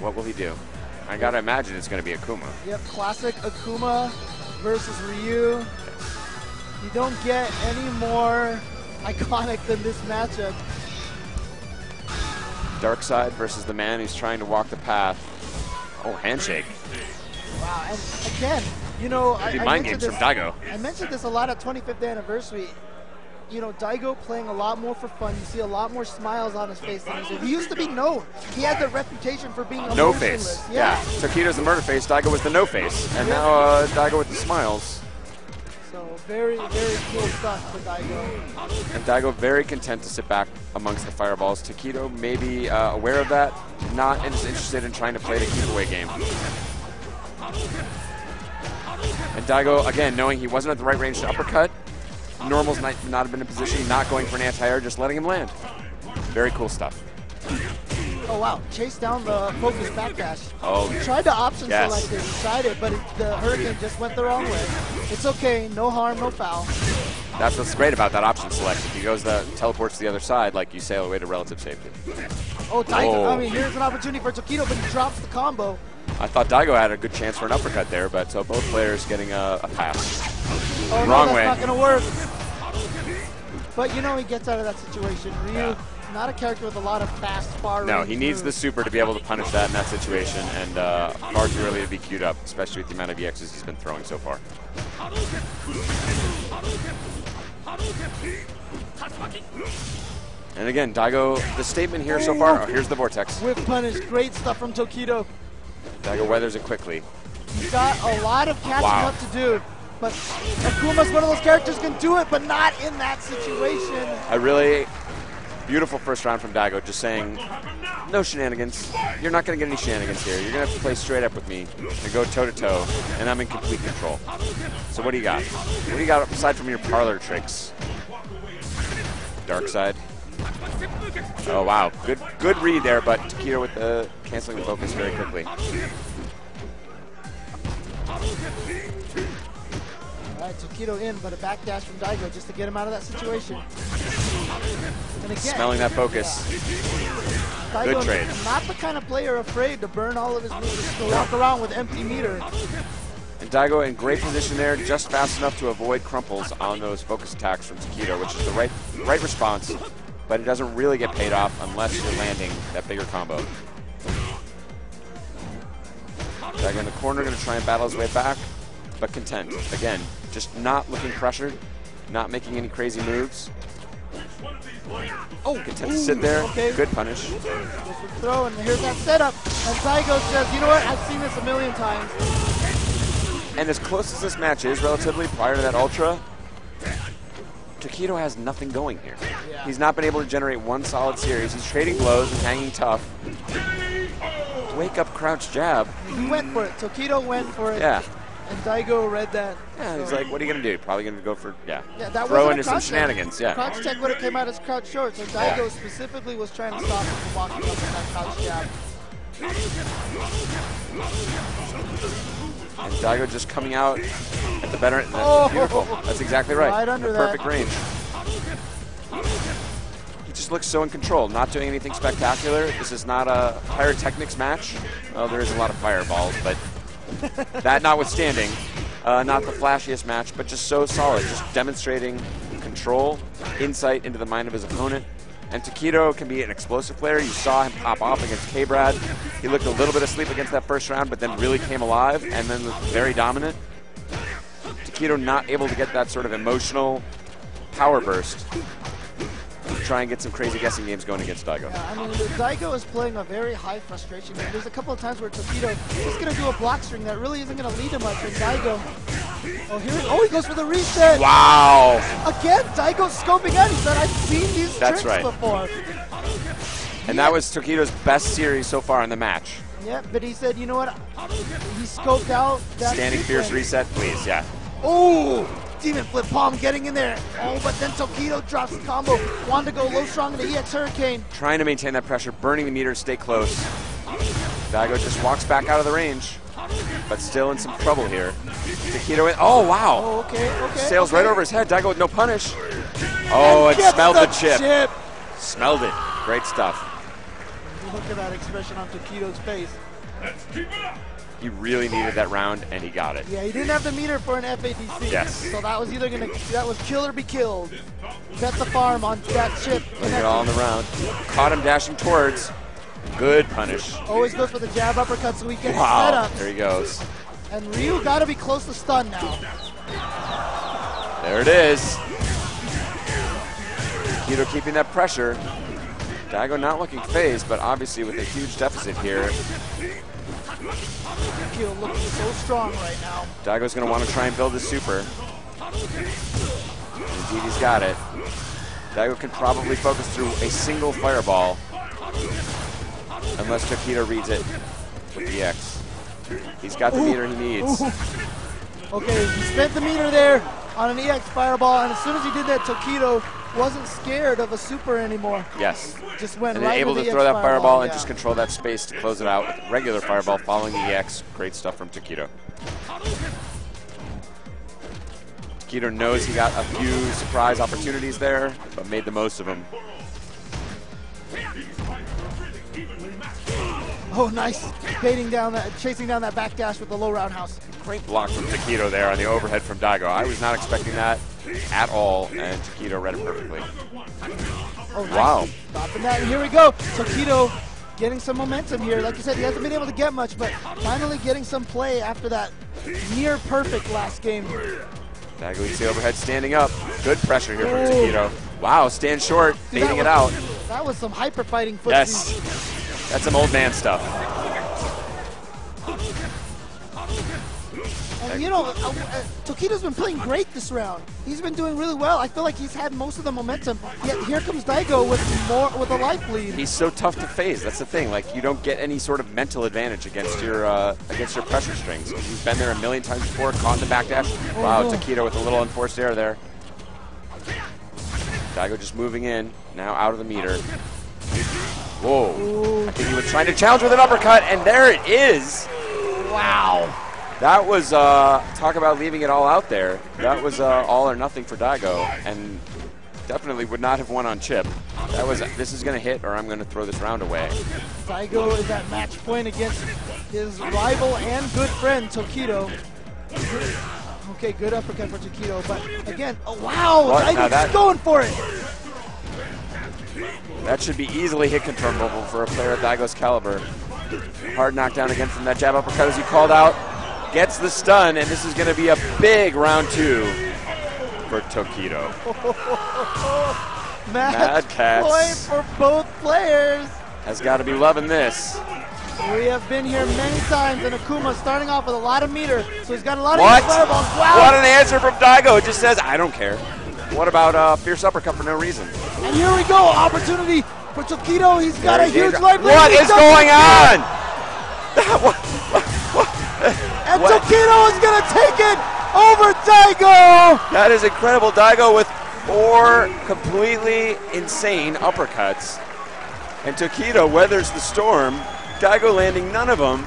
What will he do? I gotta imagine it's gonna be Akuma. Yep, classic Akuma versus Ryu. You don't get any more iconic than this matchup. Dark side versus the man who's trying to walk the path. Oh, handshake. Wow, and again, you know, I mind games from Daigo. I mentioned this a lot at 25th anniversary. You know, Daigo playing a lot more for fun. You see a lot more smiles on his face than he used to be known. He had the reputation for being no emotionless. face. Yeah. Tokido's the murder face. Daigo was the no face, and now Daigo with the smiles. So very, very cool stuff for Daigo. And Daigo very content to sit back amongst the fireballs. Tokido maybe aware of that, not as interested in trying to play the keep-away game. And Daigo, again, knowing he wasn't at the right range to uppercut, Normal's not have been in position, not going for an anti-air, just letting him land. Very cool stuff. Oh wow, chased down the focus backdash. Oh, he tried to option select it, he tried it, but the Hurricane just went the wrong way. It's okay, no harm, no foul. That's what's great about that option select. If he goes teleports to the other side, like you sail away to relative safety. Oh, Daigo, I mean, here's an opportunity for Tokido, but he drops the combo. I thought Daigo had a good chance for an uppercut there, but so both players getting a pass. Oh, wrong no, that's way. not going to work. But you know he gets out of that situation. Ryu, not a character with a lot of fast, far No, range he needs the moves. super to be able to punish that in that situation, and far too early to be queued up, especially with the amount of EXs he's been throwing so far. And again, Daigo, the statement here so far, here's the Vortex. Whip punish, great stuff from Tokido. Daigo weathers it quickly. He's got a lot of catching up to do. But Akuma's one of those characters who can do it, but not in that situation. A really beautiful first round from Daigo, just saying, no shenanigans. You're not going to get any shenanigans here. You're going to have to play straight up with me and go toe-to-toe, and I'm in complete control. So what do you got? What do you got aside from your parlor tricks? Dark side. Oh, wow. Good read there, but Tokido with the canceling the focus very quickly. All right, Tokido in, but a backdash from Daigo just to get him out of that situation. And again, smelling that focus. Daigo, good trade. Not the kind of player afraid to burn all of his moves, to walk around with empty meter. And Daigo in great position there, just fast enough to avoid crumples on those focus attacks from Tokido, which is the right response, but it doesn't really get paid off unless you're landing that bigger combo. Daigo in the corner, going to try and battle his way back, but content. Again, just not looking pressured, not making any crazy moves. Oh, content to sit there. Okay. Good punish. Just a throw, and here's that setup. And Daigo says, you know what, I've seen this a million times. And as close as this match is relatively prior to that Ultra, Tokido has nothing going here. Yeah. He's not been able to generate one solid series. He's trading blows and hanging tough. Wake up, crouch, jab. He went for it. Tokido went for it. Yeah. And Daigo read that. Yeah, he's like, what are you going to do? Probably going to go for, that throw wasn't into some shenanigans. Check. Yeah. Crouch check would have came out as crouch short, so Daigo specifically was trying to stop him from walking up with that crouch jab. And Daigo just coming out at the better end. Beautiful. That's exactly right. Right under perfect range. He just looks so in control, not doing anything spectacular. This is not a pyrotechnics match. Well, there is a lot of fireballs, but that notwithstanding, not the flashiest match, but just so solid, just demonstrating control, insight into the mind of his opponent. And Tokido can be an explosive player. You saw him pop off against K-Brad. He looked a little bit asleep against that first round, but then really came alive and then was very dominant. Tokido not able to get that sort of emotional power burst to try and get some crazy guessing games going against Daigo. Yeah, I mean, Daigo is playing a very high frustration game. There's a couple of times where Tokido is going to do a block string that really isn't going to lead him much, and Daigo, he goes for the reset. Wow. Again, Daigo's scoping out. He said, I've seen these tricks before. And that was Tokido's best series so far in the match. Yeah, but he said, you know what? He scoped out that standing fierce reset, please, yeah. Oh! Demon flip palm getting in there. Oh, but then Tokido drops the combo. Wanted to go low strong in the EX Hurricane. Trying to maintain that pressure, burning the meter, stay close. Daigo just walks back out of the range, but still in some trouble here. Tokido in, oh wow. Oh, okay. Sails right over his head, Daigo with no punish. Oh, it smelled the chip. Smelled it, great stuff. Look at that expression on Tokido's face. He really needed that round, and he got it. Yeah, he didn't have the meter for an FADC. Yes. So that was either that was kill or be killed. Bet the farm on that chip. Putting it all in the round. Caught him dashing towards. Good punish. Always goes for the jab uppercut so he gets set Wow, up. there he goes. And Ryu got to be close to stun now. There it is. Tokido keeping that pressure. Daigo not looking phased, but obviously with a huge deficit here. Tokido looking so strong right now. Daigo's going to want to try and build his super. Indeed, he's got it. Daigo can probably focus through a single fireball, unless Tokido reads it with the X. He's got the meter he needs. Okay, he spent the meter there on an EX fireball, and as soon as he did that, Tokido wasn't scared of a super anymore. Yes. Just went And right able to to the throw EX that fireball and yeah. just control that space to close it out with a regular fireball following the EX. Great stuff from Tokido. Tokido knows he got a few surprise opportunities there, but made the most of them. Oh, nice. Chasing down that backdash with the low roundhouse. Great block from Tokido there on the overhead from Daigo. I was not expecting that at all, and Tokido read it perfectly. Oh, nice. Wow. Stopping that, and here we go. Tokido getting some momentum here. Like you said, he hasn't been able to get much, but finally getting some play after that near perfect last game. Daigo eats the overhead standing up. Good pressure here from Tokido. Wow, stand short, fading it out. That was some hyper fighting footsie. Yes, that's some old man stuff. And you know, Tokido's been playing great this round. He's been doing really well. I feel like he's had most of the momentum. Yet here comes Daigo with a life lead. He's so tough to phase. That's the thing. Like, you don't get any sort of mental advantage against your pressure strings. He's been there a million times before. Caught in the backdash. Wow, Tokido with a little unforced air there. Daigo just moving in. Now out of the meter. Whoa. Ooh. I think he was trying to challenge with an uppercut, and there it is. Wow. That was, talk about leaving it all out there. That was all or nothing for Daigo, and definitely would not have won on chip. That was, this is going to hit or I'm going to throw this round away. Daigo is at match point against his rival and good friend, Tokido. Okay, good uppercut for Tokido, but again, oh wow, Daigo's going for it. That should be easily hit confirmable for a player of Daigo's caliber. Hard knockdown again from that jab uppercut as you called out. Gets the stun, and this is going to be a big round 2 for Tokido. Match point for both players. Has got to be loving this. We have been here many times, and Akuma starting off with a lot of meter, so he's got a lot of What? fireballs. Wow. What an answer from Daigo. It just says, I don't care. What about fierce uppercut for no reason? And here we go, opportunity for Tokido. He's got a huge life lead. What is going on? And Tokido is going to take it over Daigo. That is incredible. Daigo with 4 completely insane uppercuts. And Tokido weathers the storm. Daigo landing none of them.